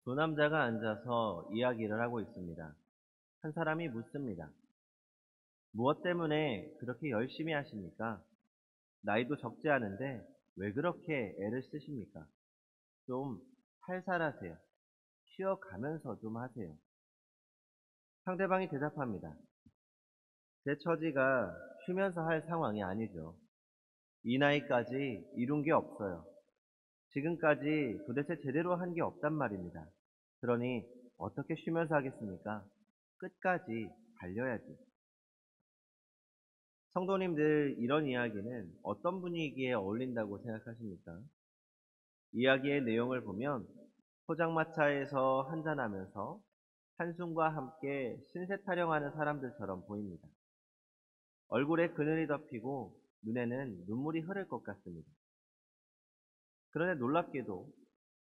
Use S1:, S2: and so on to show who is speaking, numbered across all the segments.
S1: 두 남자가 앉아서 이야기를 하고 있습니다. 한 사람이 묻습니다. 무엇 때문에 그렇게 열심히 하십니까? 나이도 적지 않은데 왜 그렇게 애를 쓰십니까? 좀 살살하세요. 쉬어가면서 좀 하세요. 상대방이 대답합니다. 제 처지가 쉬면서 할 상황이 아니죠. 이 나이까지 이룬 게 없어요. 지금까지 도대체 제대로 한 게 없단 말입니다. 그러니 어떻게 쉬면서 하겠습니까? 끝까지 달려야지. 성도님들, 이런 이야기는 어떤 분위기에 어울린다고 생각하십니까? 이야기의 내용을 보면 포장마차에서 한잔하면서 한숨과 함께 신세 타령하는 사람들처럼 보입니다. 얼굴에 그늘이 덮이고 눈에는 눈물이 흐를 것 같습니다. 그런데 놀랍게도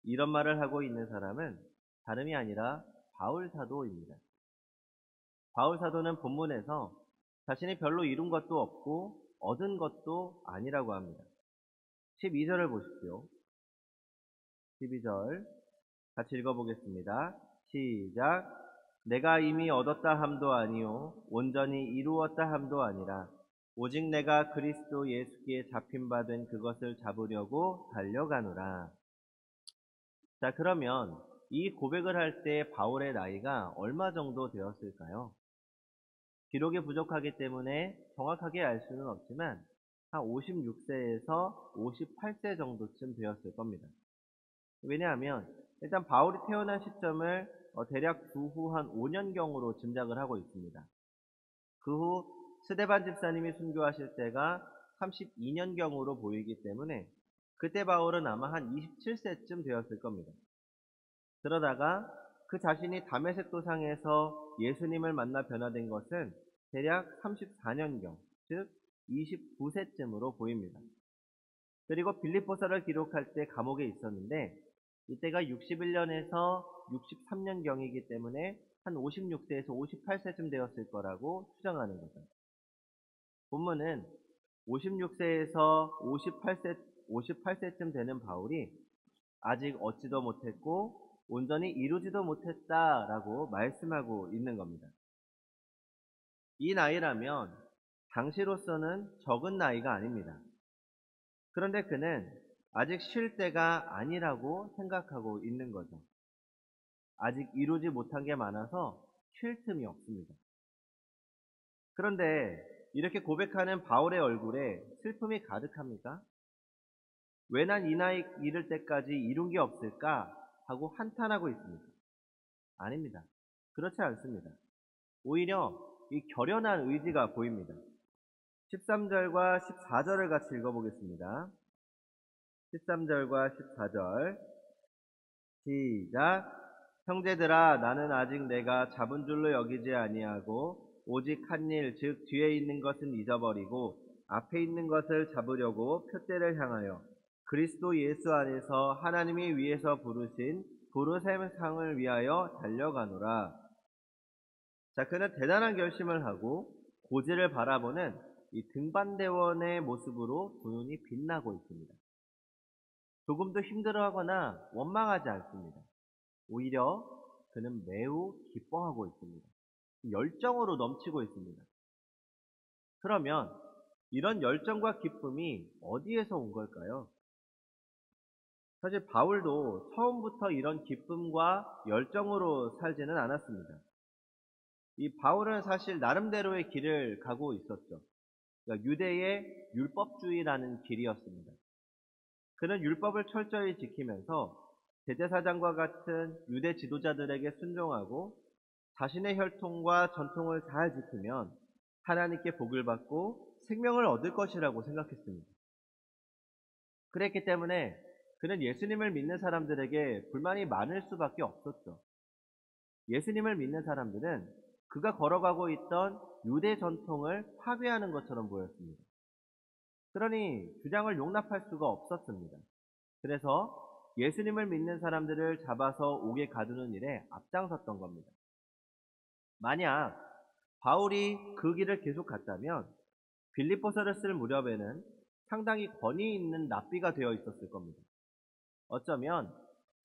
S1: 이런 말을 하고 있는 사람은 다름이 아니라 바울 사도입니다. 바울 사도는 본문에서 자신이 별로 이룬 것도 없고 얻은 것도 아니라고 합니다. 12절을 보십시오. 12절 같이 읽어보겠습니다. 시작. 내가 이미 얻었다 함도 아니요 온전히 이루었다 함도 아니라 오직 내가 그리스도 예수께 잡힌 바 된 그것을 잡으려고 달려가노라. 자, 그러면 이 고백을 할 때 바울의 나이가 얼마 정도 되었을까요? 기록이 부족하기 때문에 정확하게 알 수는 없지만 한 56세에서 58세 정도쯤 되었을 겁니다. 왜냐하면 일단 바울이 태어난 시점을 대략 그 후 한 5년경으로 짐작을 하고 있습니다. 그 후 스데반 집사님이 순교하실 때가 32년경으로 보이기 때문에 그때 바울은 아마 한 27세쯤 되었을 겁니다. 그러다가 그 자신이 다메섹 도상에서 예수님을 만나 변화된 것은 대략 34년경, 즉 29세쯤으로 보입니다. 그리고 빌립보서를 기록할 때 감옥에 있었는데 이때가 61년에서 63년경이기 때문에 한 56세에서 58세쯤 되었을 거라고 추정하는 거죠. 본문은 56세에서 58세쯤 되는 바울이 아직 얻지도 못했고 온전히 이루지도 못했다라고 말씀하고 있는 겁니다. 이 나이라면 당시로서는 적은 나이가 아닙니다. 그런데 그는 아직 쉴 때가 아니라고 생각하고 있는 거죠. 아직 이루지 못한 게 많아서 쉴 틈이 없습니다. 그런데 이렇게 고백하는 바울의 얼굴에 슬픔이 가득합니까? 왜 난 이 나이 이를 때까지 이룬 게 없을까? 하고 한탄하고 있습니다. 아닙니다. 그렇지 않습니다. 오히려 이 결연한 의지가 보입니다. 13절과 14절을 같이 읽어보겠습니다. 13절과 14절 시작. 형제들아 나는 아직 내가 잡은 줄로 여기지 아니하고 오직 한 일 즉 뒤에 있는 것은 잊어버리고 앞에 있는 것을 잡으려고 표대를 향하여 그리스도 예수 안에서 하나님이 위에서 부르신 부르심의 상을 위하여 달려가노라. 자, 그는 대단한 결심을 하고 고지를 바라보는 이 등반대원의 모습으로 두 눈이 빛나고 있습니다. 조금도 힘들어하거나 원망하지 않습니다. 오히려 그는 매우 기뻐하고 있습니다. 열정으로 넘치고 있습니다. 그러면 이런 열정과 기쁨이 어디에서 온 걸까요? 사실 바울도 처음부터 이런 기쁨과 열정으로 살지는 않았습니다. 이 바울은 사실 나름대로의 길을 가고 있었죠. 그러니까 유대의 율법주의라는 길이었습니다. 그는 율법을 철저히 지키면서 대제사장과 같은 유대 지도자들에게 순종하고 자신의 혈통과 전통을 잘 지키면 하나님께 복을 받고 생명을 얻을 것이라고 생각했습니다. 그랬기 때문에 그는 예수님을 믿는 사람들에게 불만이 많을 수밖에 없었죠. 예수님을 믿는 사람들은 그가 걸어가고 있던 유대 전통을 파괴하는 것처럼 보였습니다. 그러니 주장을 용납할 수가 없었습니다. 그래서 예수님을 믿는 사람들을 잡아서 옥에 가두는 일에 앞장섰던 겁니다. 만약 바울이 그 길을 계속 갔다면 빌립보서를 쓸 무렵에는 상당히 권위 있는 랍비가 되어 있었을 겁니다. 어쩌면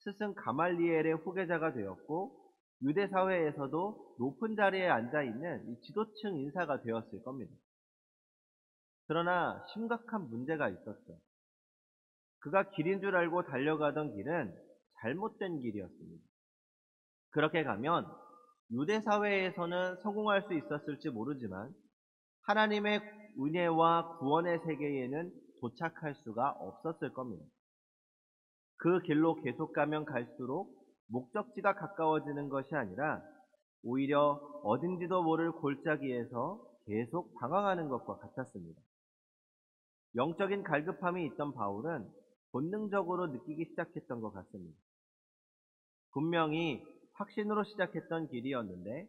S1: 스승 가말리엘의 후계자가 되었고 유대 사회에서도 높은 자리에 앉아 있는 이 지도층 인사가 되었을 겁니다. 그러나 심각한 문제가 있었죠. 그가 길인 줄 알고 달려가던 길은 잘못된 길이었습니다. 그렇게 가면 유대 사회에서는 성공할 수 있었을지 모르지만 하나님의 은혜와 구원의 세계에는 도착할 수가 없었을 겁니다. 그 길로 계속 가면 갈수록 목적지가 가까워지는 것이 아니라 오히려 어딘지도 모를 골짜기에서 계속 방황하는 것과 같았습니다. 영적인 갈급함이 있던 바울은 본능적으로 느끼기 시작했던 것 같습니다. 분명히 확신으로 시작했던 길이었는데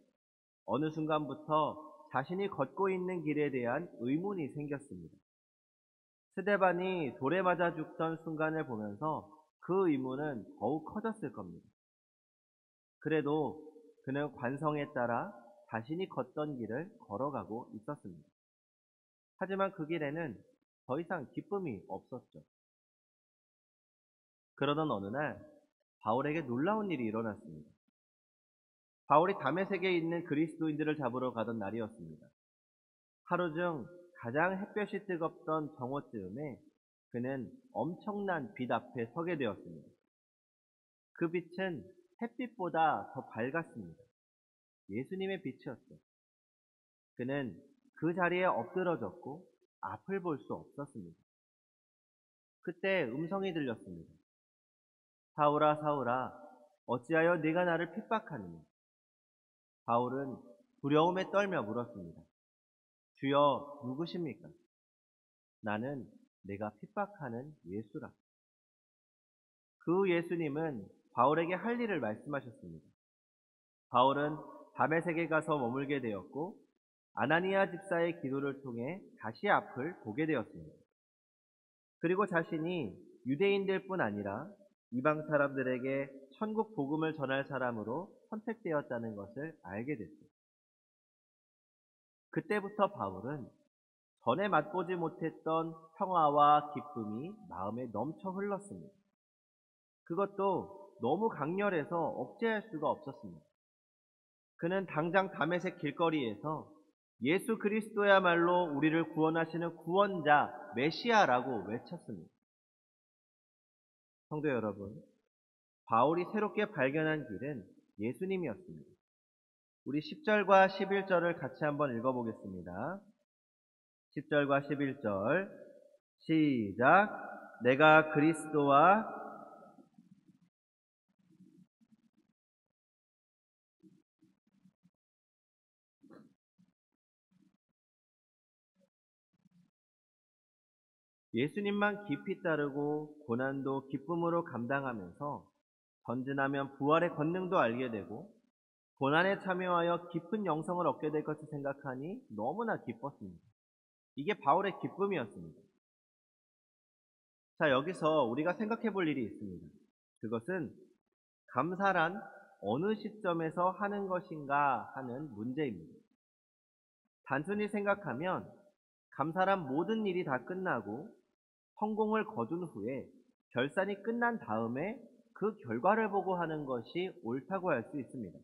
S1: 어느 순간부터 자신이 걷고 있는 길에 대한 의문이 생겼습니다. 스데반이 돌에 맞아 죽던 순간을 보면서 그 의문은 더욱 커졌을 겁니다. 그래도 그는 관성에 따라 자신이 걷던 길을 걸어가고 있었습니다. 하지만 그 길에는 더 이상 기쁨이 없었죠. 그러던 어느 날 바울에게 놀라운 일이 일어났습니다. 바울이 다메섹에 있는 그리스도인들을 잡으러 가던 날이었습니다. 하루 중 가장 햇볕이 뜨겁던 정오쯤에 그는 엄청난 빛 앞에 서게 되었습니다. 그 빛은 햇빛보다 더 밝았습니다. 예수님의 빛이었죠. 그는 그 자리에 엎드러졌고 앞을 볼 수 없었습니다. 그때 음성이 들렸습니다. 사울아, 사울아, 어찌하여 네가 나를 핍박하느냐? 바울은 두려움에 떨며 물었습니다. 주여, 누구십니까? 나는 내가 핍박하는 예수라. 그 예수님은 바울에게 할 일을 말씀하셨습니다. 바울은 다메섹에 가서 머물게 되었고 아나니아 집사의 기도를 통해 다시 앞을 보게 되었습니다. 그리고 자신이 유대인들 뿐 아니라 이방 사람들에게 천국 복음을 전할 사람으로 선택되었다는 것을 알게 됐죠. 그때부터 바울은 전에 맛보지 못했던 평화와 기쁨이 마음에 넘쳐 흘렀습니다. 그것도 너무 강렬해서 억제할 수가 없었습니다. 그는 당장 다메섹 길거리에서 예수 그리스도야말로 우리를 구원하시는 구원자, 메시아라고 외쳤습니다. 성도 여러분, 바울이 새롭게 발견한 길은 예수님이었습니다. 우리 10절과 11절을 같이 한번 읽어보겠습니다. 10절과 11절 시작. 내가 그리스도와 예수님만 깊이 따르고 고난도 기쁨으로 감당하면서 전진하면 부활의 권능도 알게 되고 고난에 참여하여 깊은 영성을 얻게 될 것을 생각하니 너무나 기뻤습니다. 이게 바울의 기쁨이었습니다. 자, 여기서 우리가 생각해 볼 일이 있습니다. 그것은 감사란 어느 시점에서 하는 것인가 하는 문제입니다. 단순히 생각하면 감사란 모든 일이 다 끝나고 성공을 거둔 후에 결산이 끝난 다음에 그 결과를 보고 하는 것이 옳다고 할 수 있습니다.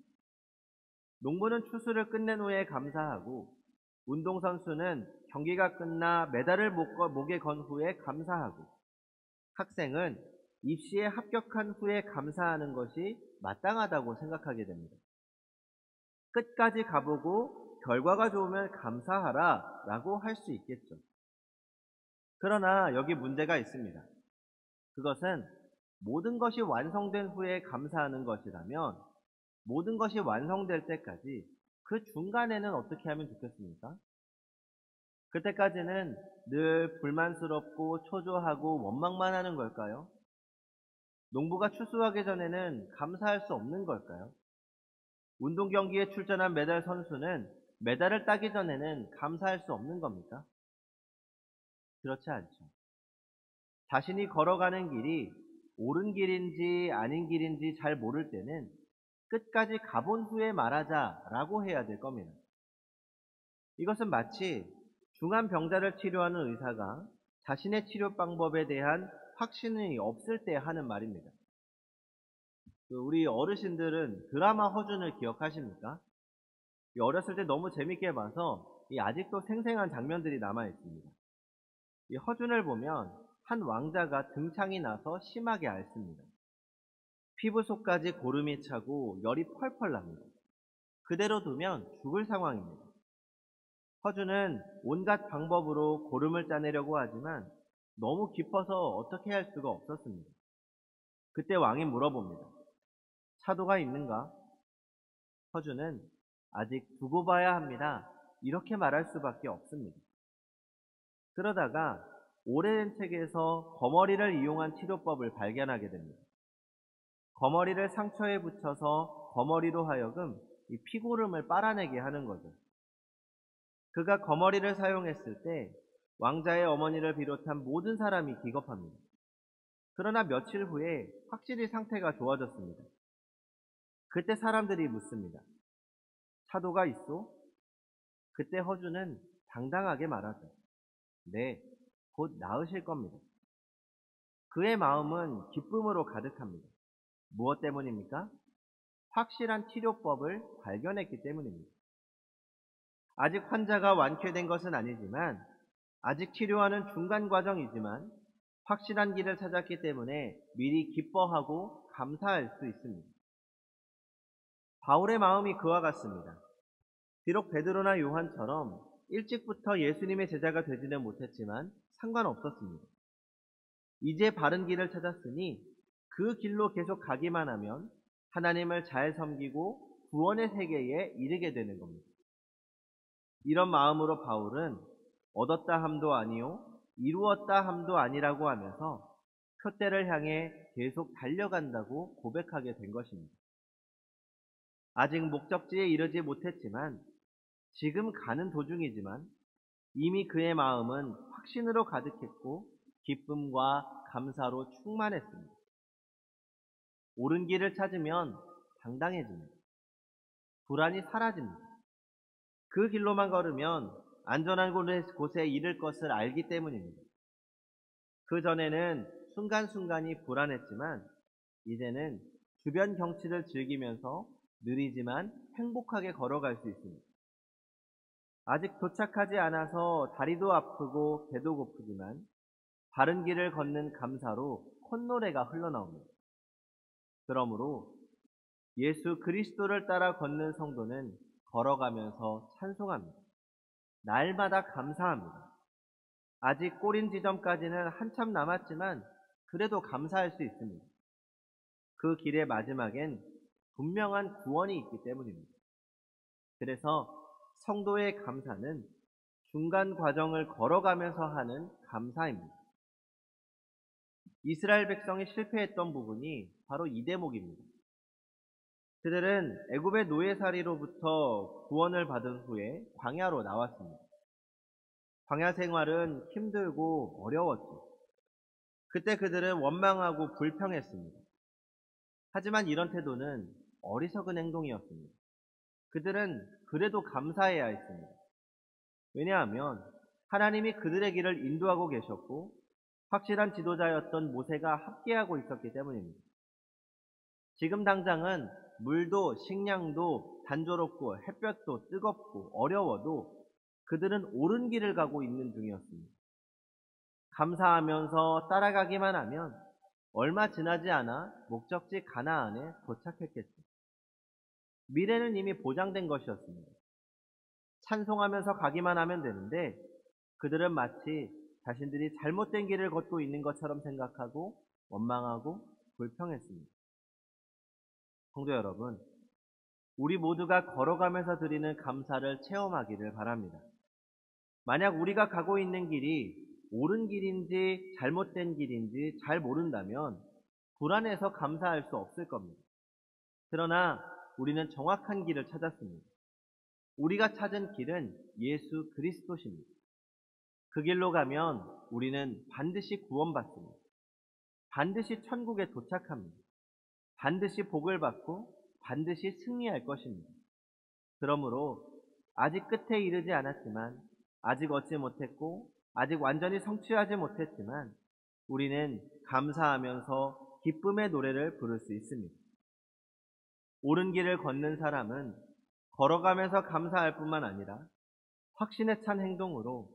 S1: 농부는 추수를 끝낸 후에 감사하고 운동선수는 경기가 끝나 메달을 목에 건 후에 감사하고 학생은 입시에 합격한 후에 감사하는 것이 마땅하다고 생각하게 됩니다. 끝까지 가보고 결과가 좋으면 감사하라 라고 할 수 있겠죠. 그러나 여기 문제가 있습니다. 그것은 모든 것이 완성된 후에 감사하는 것이라면 모든 것이 완성될 때까지 그 중간에는 어떻게 하면 좋겠습니까? 그때까지는 늘 불만스럽고 초조하고 원망만 하는 걸까요? 농부가 추수하기 전에는 감사할 수 없는 걸까요? 운동 경기에 출전한 메달 선수는 메달을 따기 전에는 감사할 수 없는 겁니까? 그렇지 않죠. 자신이 걸어가는 길이 옳은 길인지 아닌 길인지 잘 모를 때는 끝까지 가본 후에 말하자라고 해야 될 겁니다. 이것은 마치 중한 병자를 치료하는 의사가 자신의 치료 방법에 대한 확신이 없을 때 하는 말입니다. 우리 어르신들은 드라마 허준을 기억하십니까? 이 어렸을 때 너무 재밌게 봐서 이 아직도 생생한 장면들이 남아 있습니다. 이 허준을 보면 한 왕자가 등창이 나서 심하게 앓습니다. 피부 속까지 고름이 차고 열이 펄펄 납니다. 그대로 두면 죽을 상황입니다. 허준은 온갖 방법으로 고름을 짜내려고 하지만 너무 깊어서 어떻게 할 수가 없었습니다. 그때 왕이 물어봅니다. 차도가 있는가? 허준은 아직 두고 봐야 합니다. 이렇게 말할 수밖에 없습니다. 그러다가 오래된 책에서 거머리를 이용한 치료법을 발견하게 됩니다. 거머리를 상처에 붙여서 거머리로 하여금 이 피고름을 빨아내게 하는 거죠. 그가 거머리를 사용했을 때 왕자의 어머니를 비롯한 모든 사람이 기겁합니다. 그러나 며칠 후에 확실히 상태가 좋아졌습니다. 그때 사람들이 묻습니다. 차도가 있소? 그때 허준은 당당하게 말하죠. 네, 곧 나으실 겁니다. 그의 마음은 기쁨으로 가득합니다. 무엇 때문입니까? 확실한 치료법을 발견했기 때문입니다. 아직 환자가 완쾌된 것은 아니지만, 아직 치료하는 중간 과정이지만 확실한 길을 찾았기 때문에 미리 기뻐하고 감사할 수 있습니다. 바울의 마음이 그와 같습니다. 비록 베드로나 요한처럼 일찍부터 예수님의 제자가 되지는 못했지만 상관없었습니다. 이제 바른 길을 찾았으니 그 길로 계속 가기만 하면 하나님을 잘 섬기고 구원의 세계에 이르게 되는 겁니다. 이런 마음으로 바울은 얻었다 함도 아니요 이루었다 함도 아니라고 하면서 표대를 향해 계속 달려간다고 고백하게 된 것입니다. 아직 목적지에 이르지 못했지만 지금 가는 도중이지만 이미 그의 마음은 확신으로 가득했고 기쁨과 감사로 충만했습니다. 옳은 길을 찾으면 당당해집니다. 불안이 사라집니다. 그 길로만 걸으면 안전한 곳에 이를 것을 알기 때문입니다. 그 전에는 순간순간이 불안했지만 이제는 주변 경치를 즐기면서 느리지만 행복하게 걸어갈 수 있습니다. 아직 도착하지 않아서 다리도 아프고 배도 고프지만 바른 길을 걷는 감사로 콧노래가 흘러나옵니다. 그러므로 예수 그리스도를 따라 걷는 성도는 걸어가면서 찬송합니다. 날마다 감사합니다. 아직 꼬린 지점까지는 한참 남았지만 그래도 감사할 수 있습니다. 그 길의 마지막엔 분명한 구원이 있기 때문입니다. 그래서 성도의 감사는 중간 과정을 걸어가면서 하는 감사입니다. 이스라엘 백성이 실패했던 부분이 바로 이 대목입니다. 그들은 애굽의 노예살이로부터 구원을 받은 후에 광야로 나왔습니다. 광야 생활은 힘들고 어려웠죠. 그때 그들은 원망하고 불평했습니다. 하지만 이런 태도는 어리석은 행동이었습니다. 그들은 그래도 감사해야 했습니다. 왜냐하면 하나님이 그들의 길을 인도하고 계셨고 확실한 지도자였던 모세가 함께하고 있었기 때문입니다. 지금 당장은 물도 식량도 단조롭고 햇볕도 뜨겁고 어려워도 그들은 옳은 길을 가고 있는 중이었습니다. 감사하면서 따라가기만 하면 얼마 지나지 않아 목적지 가나안에 도착했겠죠. 미래는 이미 보장된 것이었습니다. 찬송하면서 가기만 하면 되는데 그들은 마치 자신들이 잘못된 길을 걷고 있는 것처럼 생각하고 원망하고 불평했습니다. 성도 여러분, 우리 모두가 걸어가면서 드리는 감사를 체험하기를 바랍니다. 만약 우리가 가고 있는 길이 옳은 길인지 잘못된 길인지 잘 모른다면 불안해서 감사할 수 없을 겁니다. 그러나 우리는 정확한 길을 찾았습니다. 우리가 찾은 길은 예수 그리스도십니다. 그 길로 가면 우리는 반드시 구원받습니다. 반드시 천국에 도착합니다. 반드시 복을 받고 반드시 승리할 것입니다. 그러므로 아직 끝에 이르지 않았지만 아직 얻지 못했고 아직 완전히 성취하지 못했지만 우리는 감사하면서 기쁨의 노래를 부를 수 있습니다. 옳은 길을 걷는 사람은 걸어가면서 감사할 뿐만 아니라 확신에 찬 행동으로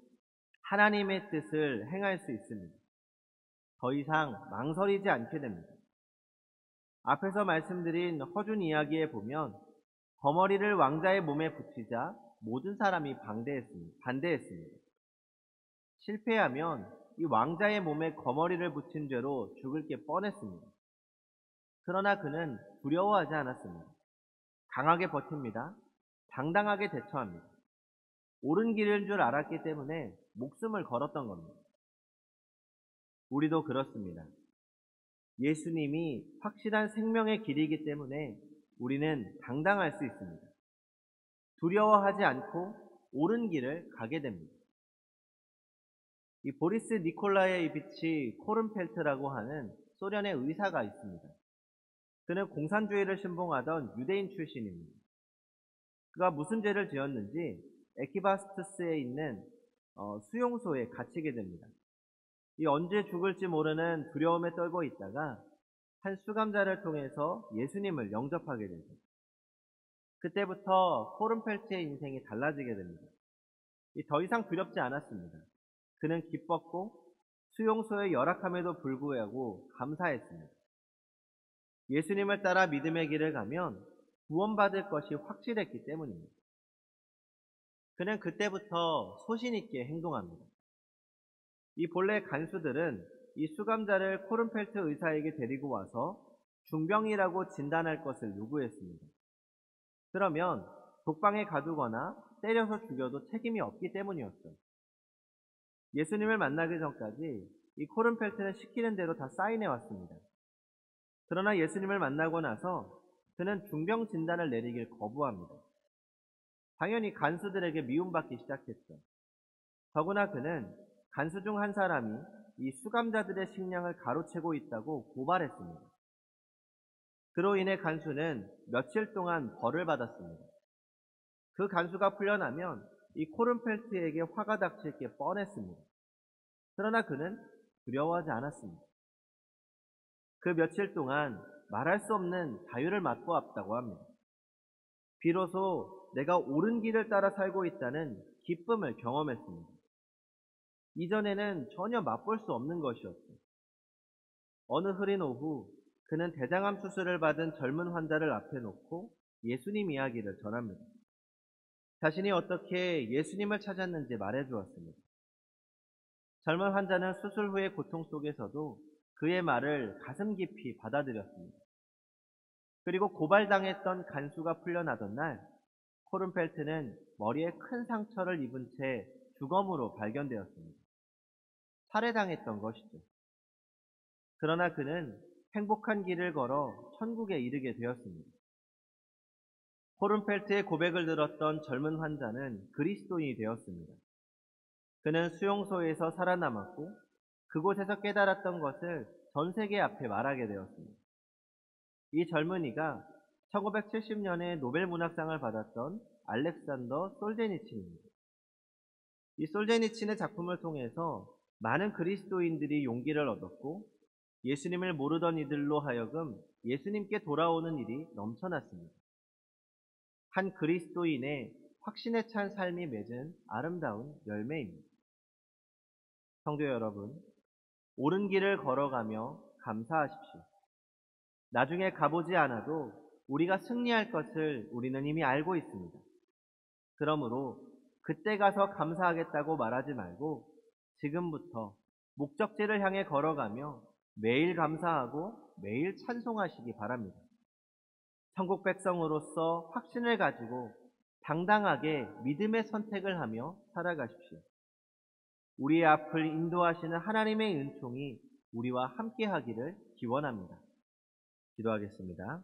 S1: 하나님의 뜻을 행할 수 있습니다. 더 이상 망설이지 않게 됩니다. 앞에서 말씀드린 허준 이야기에 보면 거머리를 왕자의 몸에 붙이자 모든 사람이 반대했습니다. 실패하면 이 왕자의 몸에 거머리를 붙인 죄로 죽을 게 뻔했습니다. 그러나 그는 두려워하지 않았습니다. 강하게 버팁니다. 당당하게 대처합니다. 옳은 길인 줄 알았기 때문에 목숨을 걸었던 겁니다. 우리도 그렇습니다. 예수님이 확실한 생명의 길이기 때문에 우리는 당당할 수 있습니다. 두려워하지 않고 옳은 길을 가게 됩니다. 이 보리스 니콜라예비치 코른펠트라고 하는 소련의 의사가 있습니다. 그는 공산주의를 신봉하던 유대인 출신입니다. 그가 무슨 죄를 지었는지 에키바스투스에 있는 수용소에 갇히게 됩니다. 이 언제 죽을지 모르는 두려움에 떨고 있다가 한 수감자를 통해서 예수님을 영접하게 되죠. 그때부터 코른펠트의 인생이 달라지게 됩니다. 더 이상 두렵지 않았습니다. 그는 기뻤고 수용소의 열악함에도 불구하고 감사했습니다. 예수님을 따라 믿음의 길을 가면 구원받을 것이 확실했기 때문입니다. 그는 그때부터 소신 있게 행동합니다. 이 본래 간수들은 이 수감자를 코른펠트 의사에게 데리고 와서 중병이라고 진단할 것을 요구했습니다. 그러면 독방에 가두거나 때려서 죽여도 책임이 없기 때문이었죠. 예수님을 만나기 전까지 이 코른펠트는 시키는 대로 다 사인해 왔습니다. 그러나 예수님을 만나고 나서 그는 중병 진단을 내리길 거부합니다. 당연히 간수들에게 미움받기 시작했죠. 더구나 그는 간수 중 한 사람이 이 수감자들의 식량을 가로채고 있다고 고발했습니다. 그로 인해 간수는 며칠 동안 벌을 받았습니다. 그 간수가 풀려나면 이 코른펠트에게 화가 닥칠 게 뻔했습니다. 그러나 그는 두려워하지 않았습니다. 그 며칠 동안 말할 수 없는 자유를 맛보았다고 합니다. 비로소 내가 옳은 길을 따라 살고 있다는 기쁨을 경험했습니다. 이전에는 전혀 맛볼 수 없는 것이었죠. 어느 흐린 오후 그는 대장암 수술을 받은 젊은 환자를 앞에 놓고 예수님 이야기를 전합니다. 자신이 어떻게 예수님을 찾았는지 말해 주었습니다. 젊은 환자는 수술 후의 고통 속에서도 그의 말을 가슴 깊이 받아들였습니다. 그리고 고발당했던 간수가 풀려나던 날 코른펠트는 머리에 큰 상처를 입은 채 주검으로 발견되었습니다. 살해당했던 것이죠. 그러나 그는 행복한 길을 걸어 천국에 이르게 되었습니다. 코른펠트의 고백을 들었던 젊은 환자는 그리스도인이 되었습니다. 그는 수용소에서 살아남았고 그곳에서 깨달았던 것을 전 세계 앞에 말하게 되었습니다. 이 젊은이가 1970년에 노벨 문학상을 받았던 알렉산더 솔제니친입니다. 이 솔제니친의 작품을 통해서 많은 그리스도인들이 용기를 얻었고 예수님을 모르던 이들로 하여금 예수님께 돌아오는 일이 넘쳐났습니다. 한 그리스도인의 확신에 찬 삶이 맺은 아름다운 열매입니다. 성도 여러분, 옳은 길을 걸어가며 감사하십시오. 나중에 가보지 않아도 우리가 승리할 것을 우리는 이미 알고 있습니다. 그러므로 그때 가서 감사하겠다고 말하지 말고 지금부터 목적지를 향해 걸어가며 매일 감사하고 매일 찬송하시기 바랍니다. 천국 백성으로서 확신을 가지고 당당하게 믿음의 선택을 하며 살아가십시오. 우리의 앞을 인도하시는 하나님의 은총이 우리와 함께 하기를 기원합니다. 기도하겠습니다.